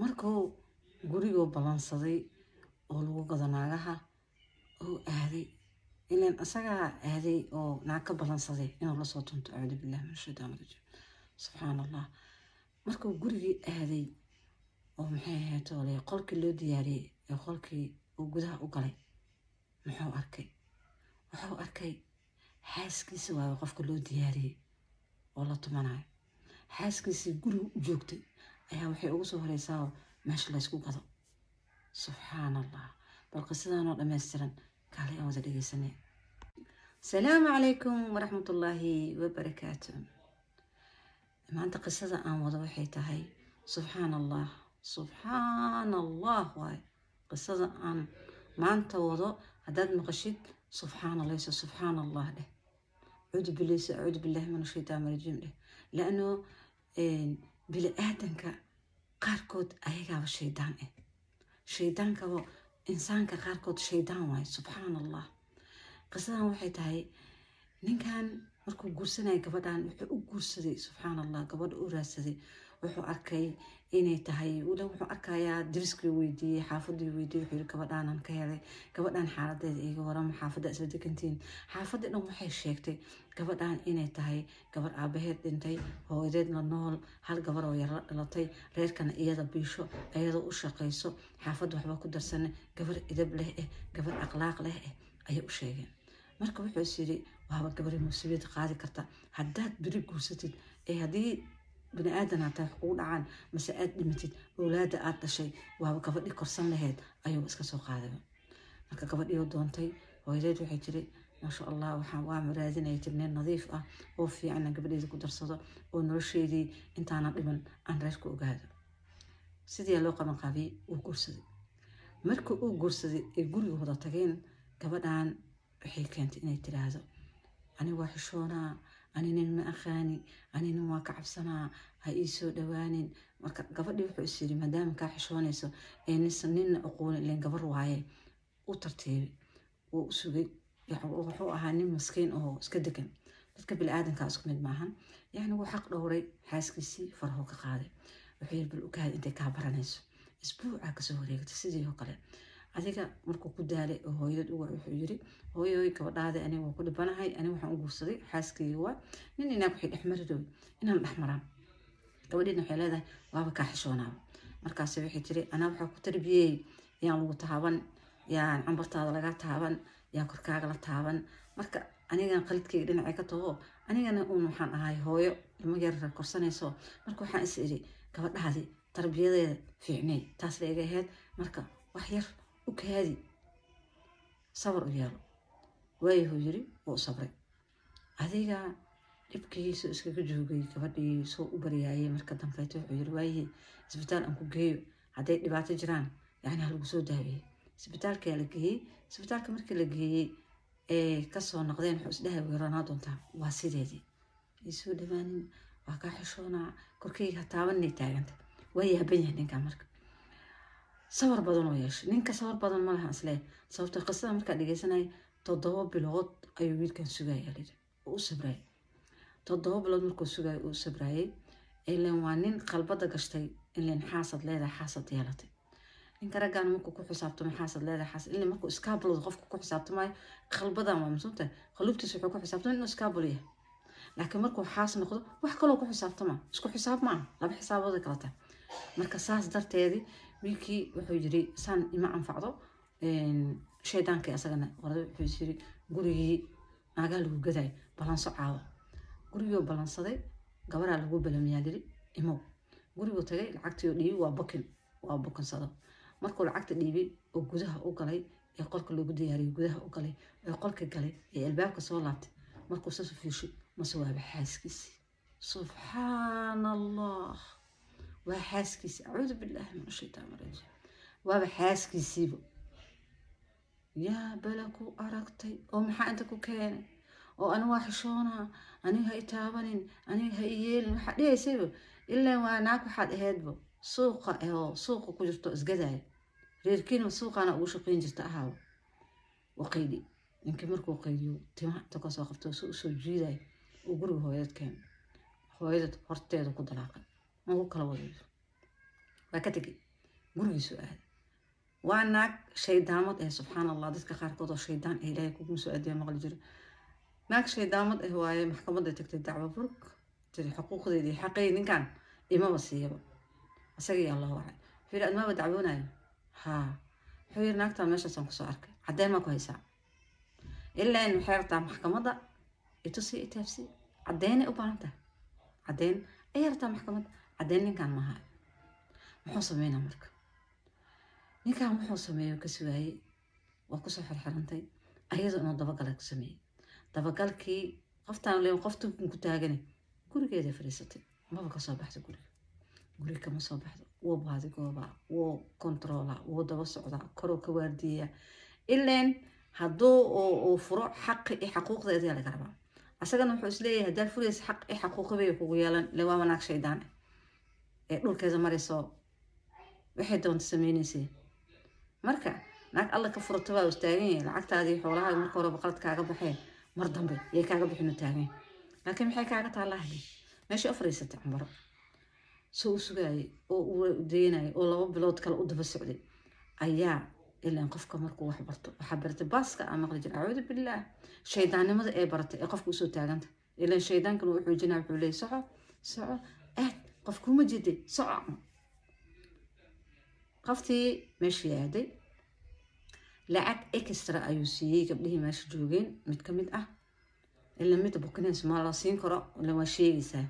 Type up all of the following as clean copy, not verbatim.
markuu gurigo balansaday oo lagu gado naagaha oo aaday ileen asaga aaday oo naag ka balansaday inuu la soo tunto acuudu billahi min shaytaan rajiim subxaanallah markuu gurigii aaday oo maxay ahayd oo qolkii loo diyaariyey ee qolkii uu gudaha u galay wuxuu arkay xaaskiisa waayo qofka loo diyaariyey oo la tumanayo xaaskiisii guriga u joogtay ayaa waxay ugu soo horeysaa meesha laysku gado subxaanallah bal qisadanoo dhammaystiran kaalay aan wada dhegeysanay asalaamu calaykum waraxmatullaahi wabarakaatu maanta qisada aan wado waxay tahay subxaanallah waay qisada aan maanta wado haddaad maqashid subxaanalayso subxaanallah dheh cuudu bilayso acuudu billahi min ashaytaan rajiim dheh laano bili aadanka qaarkood ayagaaba shaydaan ah shaydaankaba insaanka qaarkood shaydaan waaye subxaanallah qisadan waxay tahay ninkan markuu guursanaya gabadhan wuxuu u guursaday subxaanallah gabadha u raadsaday wuxuu arkay inay tahay wuxuu arkayaa dariskii weydiiyey xaafadii weydiiyey wuxuu yiri gabadhaanan ka helay gabadhan xaaladeeda iga warama xaafadda isla degantiin xaafadii dhan waxay sheegtay gabadhan inay tahay gabar aabaheed dhintay hooyadeedna nool hal gabar oo yar dhalatay reerkana iyada biisho iyada u shaqayso xaafadda waxba ku darsanay gabar idab leh gabar akhlaaq leh ayay u sheegeen marka wuxuu is yiri waaba gabar musiibad qaadi karta haddaad biri guursatid haddii bini aadan hataa wax kugu dhacaan mase aad dhimatid awlaada aad dhashay waaba gabadhii korsan laheyd ayuu iska soo qaadaba marka gabadhii doontay hooyadeed waxay tiri maasha allah waa maraadinaya tirneen nadiif ah oo fiican gabadheeda ku darsado oo nolosheedii intaana dhiman aan reerku ogaado sidii loo qaban qaabiyey uu guursaday markii uu guursaday ee guriga wada tageen gabadhan waxay keentay inay tiraahdo ani waa xishoonaa aninin ma aqaani aninin waa ka cabsanaa ha ii soo dhawaanin marka gabadhii wuxuu is yiri maadaama kaa xishoonayso ninna aqooni ileen gabar waaye u tartiibay wuu u sugay wuxuu ahaa nin maskiin oo iska degan dadka bili-aadankaa isku mid maahan yani wuu xaq dhowray xaaskiisii farahoo ka qaaday wuxuu yiri bal ogaada intay kaa baranayso isbuucaa kasoo wareegtay sidii oo kale adiga markuu ku daalay oo hooyadad uga wuxuu yiri hooyoy gabadhaada aniga waa ku dhibanahay aniga waxaan u guursaday xaaskeyga waa nin inaag waxay dhexmari rabay inaan dhexmaraan gabadhiina waxay leedahay waaba kaa xishoonaaba markaas waxay tiri anaa waxaa ku tarbiyey yaan lagu taaban yaan cambartaada laga taaban yaan korkaaga la taaban marka anigan qalidkeyga dhinacay ka taho anigana uun waxaan ahay hooyo ilmo yar korsanayso marka waxaan is iri gabadhaadi tarbiyadeeda fiicnay taas la iga ahayd marka wax yar u kaadi sabar u yeelo waayahuu yiri wuu sabray adiga dhibkiisu iskaga joogay gabadhii soo u baryaayay marka dambeeto wuxuu yiri waayihii isbitaal aan ku geeyo hadday dhibaato jiraan yani ha lagu soo daaweeyey isbitaalkaa la geeyey isbitaalka markii la geeyey kasoo noqdeen wuxuu isdhahay weeranaa doontaa waa sideedii isoo dhawaanin waa kaa xishoonaa korkeyga hataabanay taaganta waa yaaban yahay ninkan marka sawir badan oo yeeshay ninka sawir badan ma laha isle sababtoo qisada markaa dhegeysanay 7 bilood ayuu wiilkan sugaya lidi u sabray 7 bilood markuu sugay uu sabrayay ileen waa nin qalbada gashtay ileen xaasad leedahay xaasad yeelatay ninka raggan markuu ku xisaabtamo xaasad leedahay xaasad ileen markuu iskaabulada qofku ku xisaabtamayo qalbadan waa masuulta qalubtiisa wuxuu ku xisaabtamo inuu iskaabul yahay laakiin markuu xaas noqdo wax kaloo ku xisaabtama isku xisaab ma laba xisaabood kala tahay marka saas darteedii wiilkii wuxuu yiri san ima anfacdo shaydaanka asagana warada wuxuu yiri gurigii naagaa lagu gaday balanso caawa gurigii balansaday gabaraa lagu balamiyaa liri imo gurigii tagay lacagtii dhiibi waa bokinsado markuu lacagta dhiibi oo gudaha u galay ee qolka lagu diyaariyay gudaha u galay ee qolka galay ee albaabka soo laabtay markuu soo fiirshay maswaaba xaaskiisi subxaanallah waa xaaskiisi acuudu billahi min ashaytaan rajiim waaba xaaskiisiiba yaa balaku aragtay oo maxaa inta ku keenay oo aniga waa xishoonaa aniga ha i taabanin aniga ha i yeelin waxaa dhihaysayba ilaa waa naag waxaad ahaydba suuqa ku jirto isgadaya reerkiina suuqaana ugu shaqayn jirta ahaaba waqaydi ninkii markuu qaydiyo timaha inta kasoo qabto soo jiiday uu guriga hooyadad keenay hooyadad horteeda ku dalaaqay ugu kala wadayo waa ka tegay gurigiisu aada waa naag shaydaamad subxaan allah dadka qaarkood oo shaydaan ilaahay kugu soo adeeya maqli jiro naag shaydaamad waaye maxkamadda tagtay dacwo burg tiri xuquuqdeedii xaqay ninkan imaba siiyaba asagii allah wacay wuxuu yidhi admaaba dacwoonayo haa wuxuu yidhi naagtaan meeshaasaan kusoo arkay caddeen maa ku haysaa ilaa in waxay rabtaa maxkamadda itusii itaabsi caddeynay u baahan tahay caddeyn ayay rabtaa maxkamadda caddeyn ninkan maaha muxuu sameynaa marka ninkan wuxuu sameeyo ka sugaayey waa kusoo xirxirantay ayadoo inuu dabagala ku sameeyey dabagalkii qoftaan leen qof tukan ku taagane gurigeeda fadhiisatay maba ka soo baxdo guriga kama soo baxdo wuu baadigooba wuu kontroola wuu daba socdaa koroo ka waardiyaa ileen hadduu uu furo xaqi iyo xaquuqdeeda laga rabaa asagana wuxuu isleeyahay haddaa furaysa xaq iyo xaquuqabay kugu yeelan lewaaba naag shaydaan ee dhulkeeda marayso waxay doonta sameynaysay marka naag alla ka furata waa istaagan yahay lacagtaadii xoolaha marka horeba qalad kaaga baxeen mar dambe yay kaaga bixinu taagan laakiin maxay kaaga taallaa hadi meesha u fadhiisatay cambaro soo u sugaayay oo u deynayay oo 2 bilood kale u daba socday ayaa ilaan qofka markuu wax barto waxaa bartay baaska aan maqli jir acuudu billaah shaydaannimada ee baratay ee qofka usoo taaganta ilaan shaydaankana wuxuu jinaa wuxuu leeyahay soco aad qof kuma jiday soco qoftii meeshii aaday lacag extra ayuu siiyey gabdhihii meesha joogeen mid ka mid ah ilaa mid bukaneys ma la siin karo la waa sheegaysaa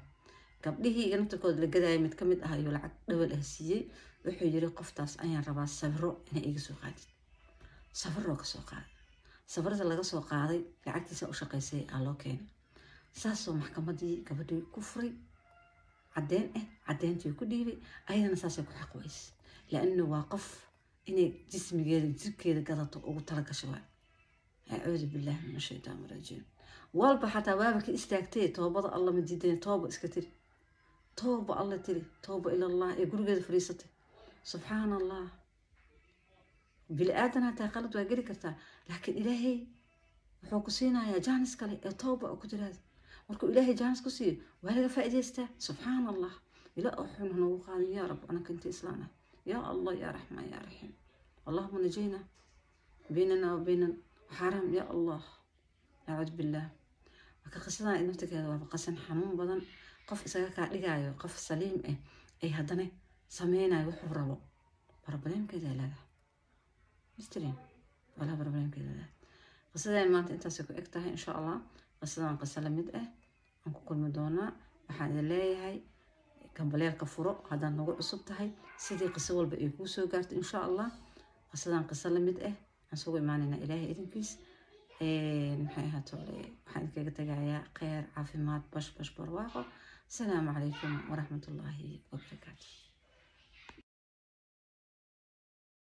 gabdhihii inta la gadaayay mid ka mid ah ayuu lacag dhawal ah siiyey wuxuu yiri qoftaas ayaan rabaa sawiro inay iga soo qaadid sawiro ka soo qaaday sawirada laga soo qaaday lacagtiisa u shaqaysay aa loo keenay saasoo maxkamadii gabadhii ku furay caddeyntii ku dhiibay ayadana saasay ku xaqways laanna waa qof inay jismigeeda jirkeeda gadato ugu tala gasho waa acuudu billahi min ashaytaan rajiim walba xataa waaba ka istaagtay toobada alla ma diidan tooba iska tiri tooba alla tiri tooba ila allah ee gurigeeda fariisatay subxaan allah bilaadan hataa qalad waa geli kartaa laakiin ilaahay wuxuu ku siinayaa jaanis kale ee tooba oo ku jiraada markuu ilaahay jaanis ku siiyo waa laga faa'iidaystaa subxaan allah ila wuxuu nagu qaadin yaa rab anaka inta islaana يا الله يا رحمن يا رحيم اللهم نجينا بيننا وبين حرام يا الله أعوذ بالله وكقصنا إنه تكذب وقصن حنون بدن قف سجاك لجايو قف سليم أي هدنا سمينا يحربوا بربنا كذا لا مسترين ولا بربنا كذا لا قصنا ما أنت سكو إكتها إن شاء الله قصنا قصة لمدة أنكو كل مدونا وحد الله هاي كان بليل كفرو هذا النوع عصب تهي سيدي قصة والبقيكوسو قالت إن شاء الله قصة قصة لمد هنسوي معنا إلهي إذن كيس نحيي هاتولي وحين كي تجايا خير عافيمات بش برواقو السلام عليكم ورحمة الله وبركاته.